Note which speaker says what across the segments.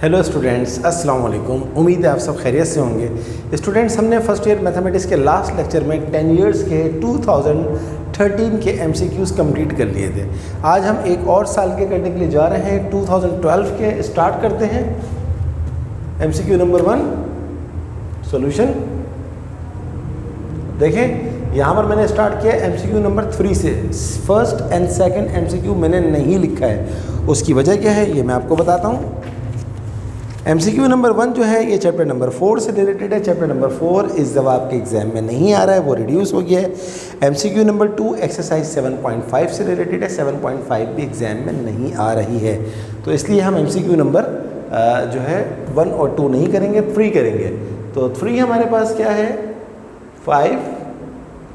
Speaker 1: Hello students, अस्सलाम वालेकुम। उम्मीद है आप सब खैरियत से होंगे। स्टूडेंट्स, हमने फर्स्ट ईयर मैथमेटिक्स के लास्ट लेक्चर में 10 इयर्स के 2013 के MCQs कंप्लीट कर लिए थे। आज हम एक और साल के करने के लिए जा रहे हैं, 2012 के। स्टार्ट करते हैं। MCQ number 1 solution. देखें, यहाँ पर मैंने स्टार्ट किया MCQ नंबर 3 से। फर्स्ट एंड सेकंड MCQ मैंने नहीं लिखा है। उसकी वजह क्या है ये मैं आपको बताता हूँ। MCQ नंबर 1 जो है ये चैप्टर नंबर 4 से रिलेटेड है। चैप्टर नंबर 4 इस दफ़ा आपके एग्जाम में नहीं आ रहा है, वो रिड्यूस हो गया है। MCQ नंबर 2 एक्सरसाइज 7.5 से रिलेटेड है। 7.5 भी एग्जाम में नहीं आ रही है, तो इसलिए हम MCQ नंबर जो है 1 और 2 नहीं करेंगे, 3 करेंगे। तो 3 हमारे पास क्या है, 5,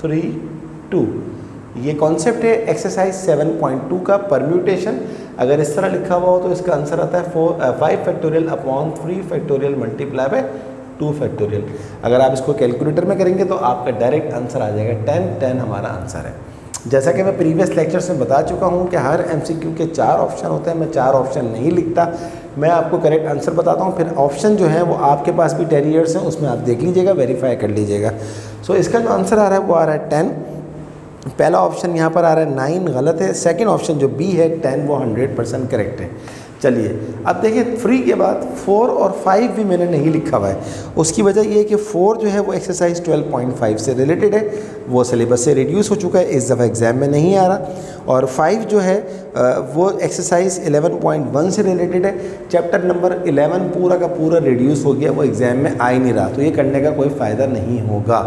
Speaker 1: 3, 2। ये कॉन्सेप्ट है एक्सरसाइज 7.2 का, परम्यूटेशन। अगर इस तरह लिखा हुआ हो तो इसका आंसर आता है 5 factorial upon 3 factorial multiply by 2 factorial. अगर आप इसको कैलकुलेटर में करेंगे तो आपका डायरेक्ट आंसर आ जाएगा 10 हमारा आंसर है। जैसा कि मैं प्रीवियस लेक्चर्स में बता चुका हूं कि हर MCQ के 4 ऑप्शन होते हैं। मैं 4 ऑप्शन नहीं लिखता, मैं आपको करेक्ट आंसर बताता हूं। फिर ऑप्शन जो है वो आपके पास भी 10 इयर्स हैं, उसमें आप देख लीजिएगा, वेरीफाई कर लीजिएगा। सो इसका जो आंसर आ रहा है वो आ रहा है 10। पहला ऑप्शन यहाँ पर आ रहा है 9 गलत है। सेकंड ऑप्शन जो B है 10 वो 100% करेक्ट है। चलिए अब देखिए, 3 के बाद 4 और 5 भी मैंने नहीं लिखा हुआ है। उसकी वजह ये है कि 4 जो है वो एक्सरसाइज 12.5 से रिलेटेड है, वो सिलेबस से रिड्यूस हो चुका है, इस दफ़ा एग्ज़ाम में नहीं आ रहा। और 5 जो है वो एक्सरसाइज 11.1 से रिलेटेड है। चैप्टर नंबर 11 पूरा का पूरा रिड्यूस हो गया, वो एग्ज़ाम में आ ही नहीं रहा, तो ये करने का कोई फ़ायदा नहीं होगा।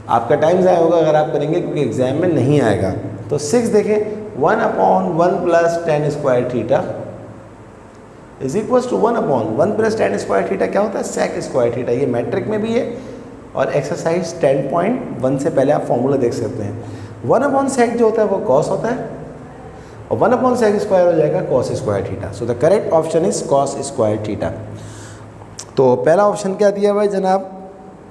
Speaker 1: आपका टाइम ज़ाया होगा अगर आप करेंगे, क्योंकि एग्ज़ाम में नहीं आएगा। तो 6 देखें, 1/1 + tan square theta is equal to 1/1 + tan square theta क्या होता है, sec स्क्वायर थीटा। ये मैट्रिक में भी है और एक्सरसाइज 10.1 से पहले आप फॉर्मूला देख सकते हैं। 1/sec जो होता है वो cos होता है और 1/sec स्क्वायर हो जाएगा cos square theta. So the correct option is cos square theta. तो पहला ऑप्शन क्या दिया हुआ है जनाब,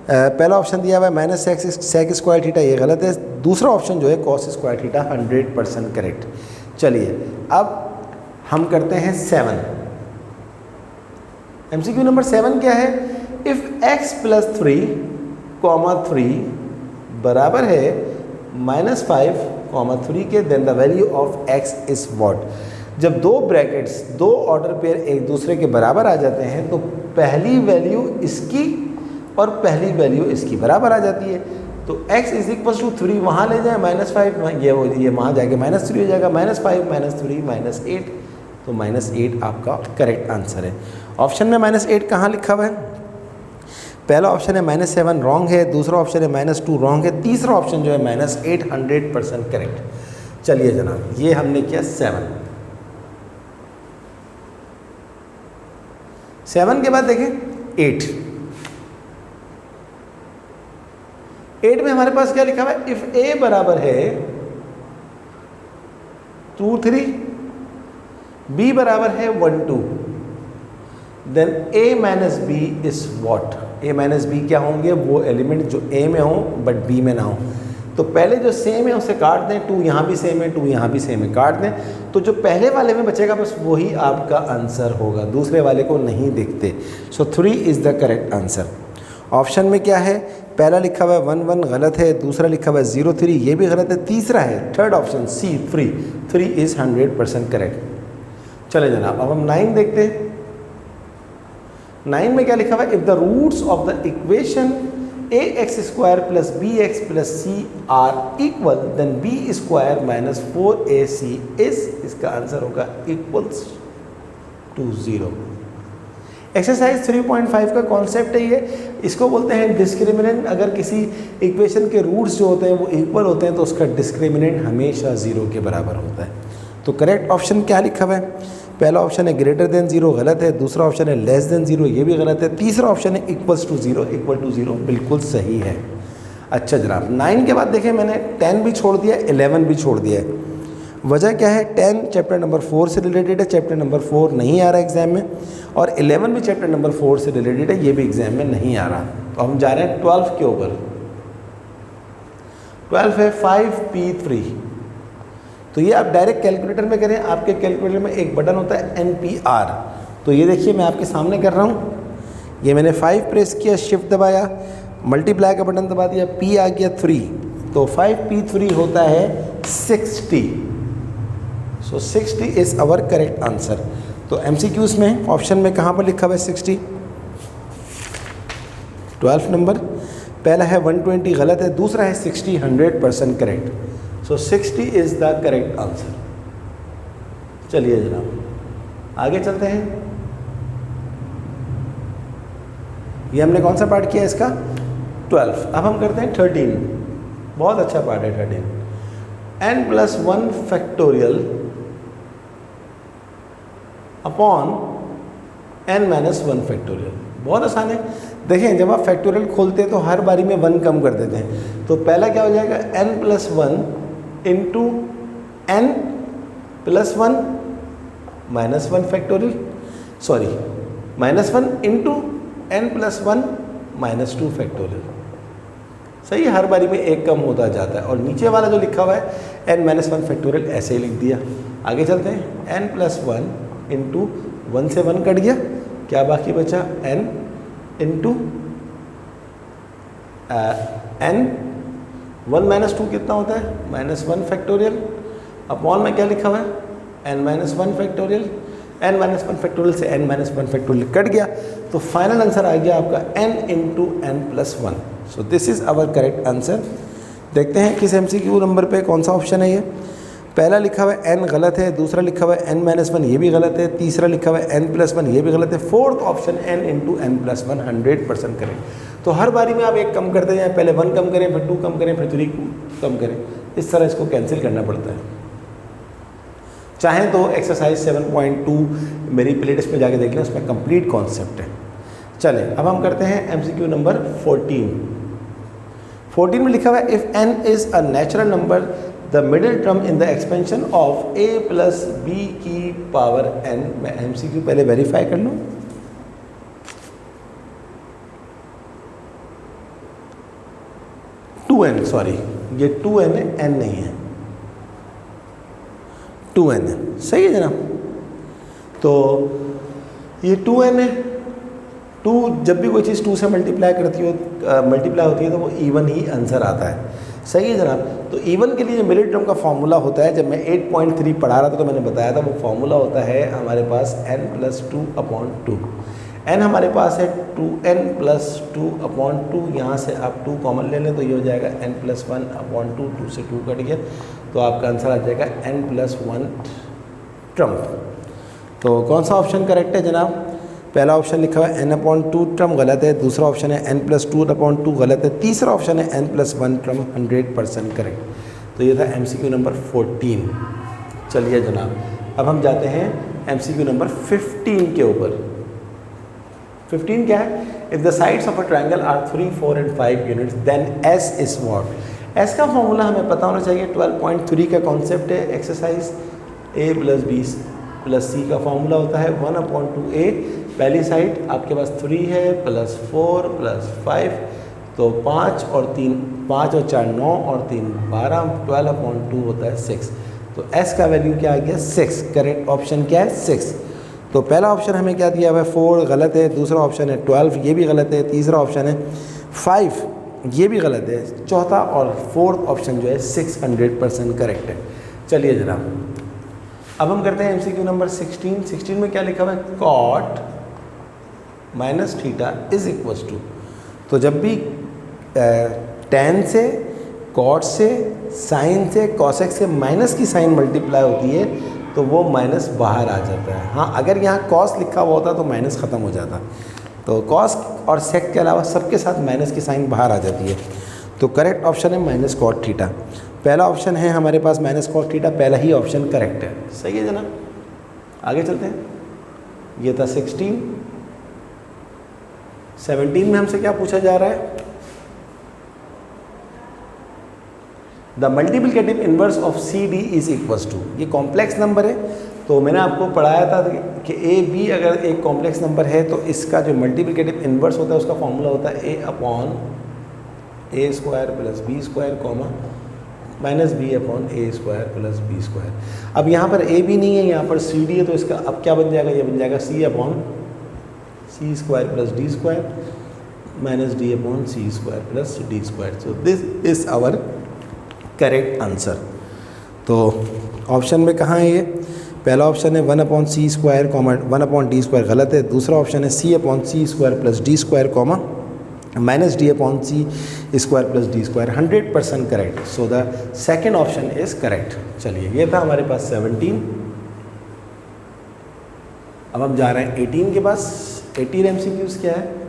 Speaker 1: पहला ऑप्शन दिया हुआ है -sec स्क्वायर थीटा, ये गलत है। दूसरा ऑप्शन जो है cos स्क्वायर थीटा 100% करेक्ट। चलिए अब हम करते हैं 7। MCQ नंबर 7 क्या है, इफ़ x + 3, 3 बराबर है -5, 3 के, then the value of x is what. जब दो ब्रैकेट्स, दो ऑर्डर पेयर एक दूसरे के बराबर आ जाते हैं तो पहली वैल्यू इसकी और पहली वैल्यू इसकी बराबर आ जाती है। तो x इज 3 वहाँ ले जाए, -5 ये वहाँ जाके -3 हो जाएगा, -5 -3 -8, तो -8 आपका करेक्ट आंसर है। ऑप्शन में -8 कहाँ लिखा हुआ है, पहला ऑप्शन है -7 रॉन्ग है, दूसरा ऑप्शन है -2 रॉन्ग है, तीसरा ऑप्शन जो है -8 100% करेक्ट। चलिए जनाब, ये हमने किया 7 के बाद देखें 8 में हमारे पास क्या लिखा हुआ है, इफ a बराबर है 2 3, b बराबर है 1 2, then a - b is what. a - b क्या होंगे, वो एलिमेंट जो a में हो बट b में ना हो। तो पहले जो सेम है उसे काट दें, 2 यहाँ भी सेम है, 2 यहाँ भी सेम है, काट दें, तो जो पहले वाले में बचेगा बस वही आपका आंसर होगा, दूसरे वाले को नहीं देखते। सो 3 is the correct answer. Option में क्या है, पहला लिखा हुआ है 1 1 गलत है, दूसरा लिखा हुआ है 0 3 ये भी गलत है, तीसरा है third option C 3 is 100% correct. चले जनाब, अब हम 9 देखते हैं। 9 में क्या लिखा हुआ है, if the roots of the equation ax² + bx + c are equal, then b² - 4ac is, इसका आंसर होगा इक्वल्स टू 0। एक्सरसाइज 3.5 का कॉन्सेप्ट है ये, इसको बोलते हैं डिस्क्रिमिनेंट। अगर किसी इक्वेशन के रूट्स जो होते हैं वो इक्वल होते हैं तो उसका डिस्क्रिमिनेंट हमेशा 0 के बराबर होता है। तो करेक्ट ऑप्शन क्या लिखा हुआ है, पहला ऑप्शन है >0 गलत है, दूसरा ऑप्शन है <0 ये भी गलत है, तीसरा ऑप्शन है इक्वल टू 0 बिल्कुल सही है। अच्छा जनाब, 9 के बाद देखें मैंने 10 भी छोड़ दिया, 11 भी छोड़ दिया है। वजह क्या है, 10 चैप्टर नंबर 4 से रिलेटेड है, चैप्टर नंबर 4 नहीं आ रहा एग्जाम में, और 11 भी चैप्टर नंबर 4 से रिलेटेड है, ये भी एग्जाम में नहीं आ रहा। तो हम जा रहे हैं 12 के ऊपर। 12 है 5p3, तो ये आप डायरेक्ट कैलकुलेटर में करें, आपके कैलकुलेटर में एक बटन होता है NPR, तो ये देखिए मैं आपके सामने कर रहा हूँ, ये मैंने 5 प्रेस किया, शिफ्ट दबाया, मल्टीप्लाई का बटन दबा दिया, P आ गया 3, तो 5P3 होता है 60। सो 60 इज़ आवर करेक्ट आंसर। तो MCQs में ऑप्शन में कहाँ पर लिखा हुआ है 60? 12 नंबर। पहला है 120 गलत है, दूसरा है 60 100% correct. So 60 is the correct answer. चलिए जनाब आगे चलते हैं। ये हमने कौन सा पार्ट किया इसका? 12। अब हम करते हैं 13। बहुत अच्छा पार्ट है 13। n+1 factorial upon n-1 factorial. बहुत आसान है। देखें जब आप फैक्टोरियल खोलते हैं तो हर बारी में 1 कम कर देते हैं। तो पहला क्या हो जाएगा? n+1 into n+1 -1 factorial, sorry -1 into n+1 -2 factorial. सही है, हर बारी में एक कम होता जाता है। और नीचे वाला जो लिखा हुआ है n-1 फैक्टोरियल ऐसे ही लिख दिया। आगे चलते हैं। n+1 इंटू 1 से 1 कट गया, क्या बाकी बचा? n इंटू n-1 कितना होता है? -1 फैक्टोरियल अपॉन में क्या लिखा हुआ है? n-1 factorial. n-1 फैक्टोरियल से n-1 फैक्टोरियल कट गया, तो फाइनल आंसर आ गया आपका n into n+1। So this is our correct answer. देखते हैं किस MCQ नंबर पे कौन सा ऑप्शन है ये। पहला लिखा हुआ है n गलत है, दूसरा लिखा हुआ है n-1 ये भी गलत है, तीसरा लिखा हुआ है n+1 ये भी गलत है, fourth option n into n+1 100% correct. तो हर बारी में आप एक कम करते जाएं, पहले 1 कम करें, फिर 2 कम करें, फिर 3 कम करें, इस तरह इसको कैंसिल करना पड़ता है। चाहें तो एक्सरसाइज 7.2 मेरी प्लेलिस्ट में जाके देख लें, उसमें कंप्लीट कॉन्सेप्ट है। चलें अब हम करते हैं MCQ नंबर 14। 14 में लिखा हुआ है if n is a natural number the middle term in the expansion of a + b की पावर n। मैं MCQ पहले वेरीफाई कर लूँ। सॉरी ये 2n है, n नहीं है, 2n है। सही है जनाब। तो ये 2n है। 2 जब भी कोई चीज़ 2 से मल्टीप्लाई होती है तो वो इवन ही आंसर आता है। सही है जनाब। तो इवन के लिए जो मिडिल टर्म का फॉर्मूला होता है, जब मैं 8.3 पढ़ा रहा था तो मैंने बताया था, वो फॉर्मूला होता है हमारे पास n+2/2। n हमारे पास है 2n+2/2। यहाँ से आप 2 कॉमन ले लें तो ये हो जाएगा n+1/2। 2 से 2 कट गया, तो आपका आंसर आ जाएगा n+1 टर्म। तो कौन सा ऑप्शन करेक्ट है जनाब? पहला ऑप्शन लिखा हुआ है n/2 टर्म गलत है, दूसरा ऑप्शन है n+2/2 गलत है, तीसरा ऑप्शन है n+1 टर्म 100% करेक्ट। तो ये था MCQ नंबर 14। चलिए जनाब अब हम जाते हैं MCQ नंबर 15 के ऊपर। 15 क्या है? If the sides of a triangle are 3, 4 and 5 units then S is what? S का फॉर्मूला हमें पता होना चाहिए। 12.3 का कॉन्सेप्ट है एक्सरसाइज a + b + c का फॉर्मूला होता है 1/2a। पहली साइड आपके पास 3 है +4 +5, तो 5 और 4 9 और 3 12, 12/2 होता है 6। तो S का वैल्यू क्या आ गया? 6। करेक्ट ऑप्शन क्या है? 6। तो पहला ऑप्शन हमें क्या दिया हुआ है? 4 गलत है, दूसरा ऑप्शन है 12 ये भी गलत है, तीसरा ऑप्शन है 5 ये भी गलत है, चौथा और फोर्थ ऑप्शन जो है 6 100% करेक्ट है। चलिए जनाब अब हम करते हैं MCQ नंबर 16। 16 में क्या लिखा हुआ है? cot -θ is equals to. तो जब भी tan से, cot से, sin से, cosec से माइनस की साइन मल्टीप्लाई होती है तो वो माइनस बाहर आ जाता है। हाँ अगर यहाँ cos लिखा हुआ होता तो माइनस ख़त्म हो जाता। तो cos और sec के अलावा सबके साथ माइनस की साइन बाहर आ जाती है। तो करेक्ट ऑप्शन है -cot θ। पहला ऑप्शन है हमारे पास -cot θ, पहला ही ऑप्शन करेक्ट है। सही है जनाब। आगे चलते हैं। ये था 16। 17 में हमसे क्या पूछा जा रहा है? The multiplicative inverse of CD is equals to. ये कॉम्प्लेक्स नंबर है, तो मैंने आपको पढ़ाया था कि AB अगर एक कॉम्प्लेक्स नंबर है तो इसका जो मल्टीप्लिकेटिव इनवर्स होता है उसका फॉर्मूला होता है A/(a² + b² minus B upon A square plus B square. अब यहाँ पर ए भी नहीं है, यहाँ पर सी डी है, तो इसका अब क्या बन जाएगा, ये बन जाएगा C upon C square plus D square minus D upon C square plus D square. So this is our correct answer. तो ऑप्शन में कहाँ है ये, पहला ऑप्शन है 1 upon C square comma 1 upon D square गलत है, दूसरा ऑप्शन है C upon C square plus D square comma minus D upon C square plus D square, 100% correct. So the second option is correct. चलिए ये था हमारे पास 17। अब हम जा रहे हैं 18 के पास। 18 MCQs क्या है,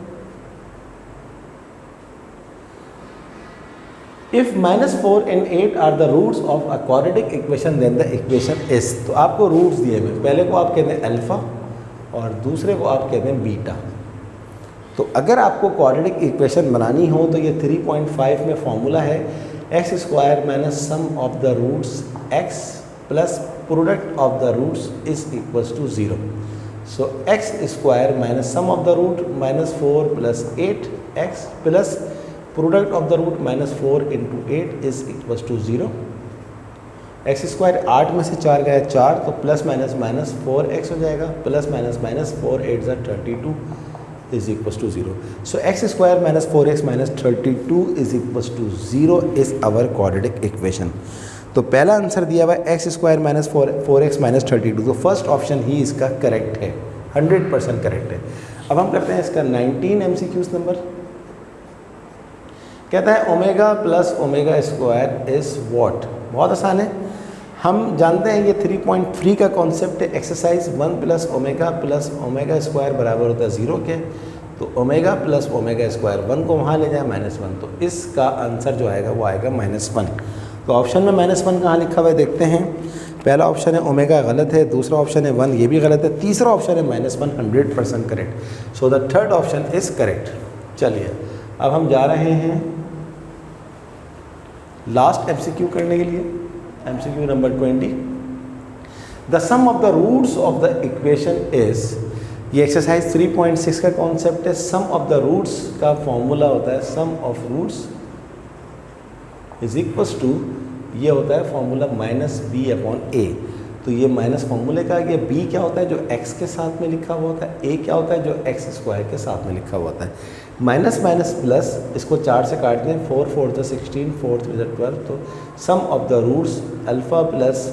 Speaker 1: if -4 and 8 are the roots of a quadratic equation then the equation is. तो आपको रूट्स दिए हुए, पहले को आप कहते हैं अल्फा और दूसरे को आप कहते हैं बीटा। तो अगर आपको क्वाड्रेटिक इक्वेशन बनानी हो तो ये 3.5 में फॉर्मूला है, x square minus sum of the roots x plus product of the roots is equals to 0। So x square minus sum of the root -4 plus 8 x plus product of the root -4 into 8 is equals to 0। X square 8 में से 4 गया 4, तो plus minus minus 4x हो जाएगा, plus minus minus 4 8 32 is equals to 0। So x square minus 4x minus 32 is equals to 0 is our quadratic equation. तो पहला answer दिया हुआ है x square minus 4x minus 32, तो फर्स्ट ऑप्शन ही इसका correct है, 100% करेक्ट है। अब हम करते हैं इसका 19 MCQs नंबर। कहता है omega plus omega square is what. बहुत आसान है, हम जानते हैं ये 3.3 का कॉन्सेप्ट है, एक्सरसाइज 1 प्लस ओमेगा स्क्वायर बराबर होता है 0 के। तो ओमेगा प्लस ओमेगा स्क्वायर 1 को वहाँ ले जाए -1, तो इसका आंसर जो आएगा वो आएगा -1। तो ऑप्शन में -1 कहाँ लिखा हुआ है देखते हैं। पहला ऑप्शन है ओमेगा गलत है, दूसरा ऑप्शन है 1 ये भी गलत है, तीसरा ऑप्शन है -1 100% correct. So the third option is correct. चलिए अब हम जा रहे हैं लास्ट MCQ करने के लिए, MCQ number 20। The sum of the roots of the equation is, ये एक्सरसाइज 3.6 का कॉन्सेप्ट है। सम ऑफ द रूट्स का फॉर्मूला होता है sum of roots is equals to, ये होता है फॉर्मूला -b अपॉन a। तो ये माइनस फॉर्मूले का, ये b क्या होता है जो x के साथ में लिखा हुआ होता है, a क्या होता है जो x स्क्वायर के साथ में लिखा हुआ होता है। माइनस माइनस प्लस, इसको 4 से काट दें, 4 4 16 4 3 12, तो sum of the roots alpha plus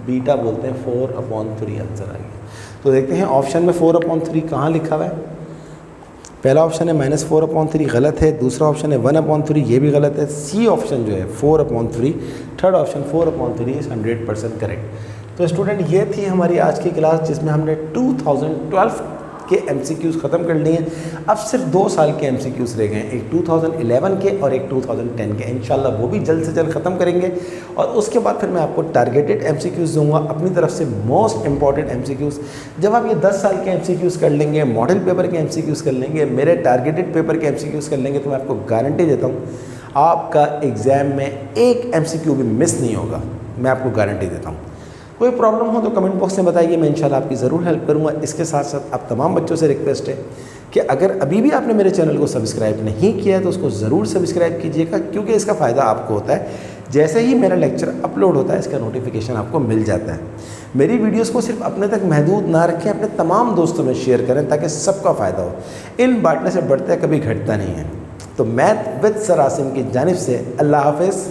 Speaker 1: beta बोलते हैं 4/3 आंसर आ गया। तो देखते हैं ऑप्शन में 4/3 कहाँ लिखा हुआ है। पहला ऑप्शन है -4/3 गलत है, दूसरा ऑप्शन है 1/3 ये भी गलत है, सी ऑप्शन जो है 4/3, थर्ड ऑप्शन 4/3 इज़ 100% करेक्ट। तो स्टूडेंट ये थी हमारी आज की क्लास जिसमें हमने 2012 के MCQs ख़त्म कर लिए हैं। अब सिर्फ 2 साल के MCQs रह गए हैं, एक 2011 के और एक 2010 के। इंशाल्लाह वो भी जल्द से जल्द ख़त्म करेंगे और उसके बाद फिर मैं आपको टारगेटेड MCQs दूंगा अपनी तरफ से, मोस्ट इंपॉर्टेंट MCQs। जब आप ये 10 साल के MCQs कर लेंगे, मॉडल पेपर के MCQs कर लेंगे, मेरे टारगेटेड पेपर के MCQs कर लेंगे, तो मैं आपको गारंटी देता हूँ आपका एग्ज़ाम में एक MCQ भी मिस नहीं होगा, मैं आपको गारंटी देता हूँ। कोई प्रॉब्लम हो तो कमेंट बॉक्स में बताइए, मैं इंशाल्लाह आपकी ज़रूर हेल्प करूँगा। इसके साथ साथ आप तमाम बच्चों से रिक्वेस्ट है कि अगर अभी भी आपने मेरे चैनल को सब्सक्राइब नहीं किया है तो उसको ज़रूर सब्सक्राइब कीजिएगा, क्योंकि इसका फ़ायदा आपको होता है। जैसे ही मेरा लेक्चर अपलोड होता है इसका नोटिफिकेशन आपको मिल जाता है। मेरी वीडियोज़ को सिर्फ अपने तक महदूद ना रखें, अपने तमाम दोस्तों में शेयर करें ताकि सबका फ़ायदा हो। इन बांटने से बढ़ता है, कभी घटता नहीं है। तो मैथ विद सर आसिम की जानिब से अल्लाह हाफ़िज़।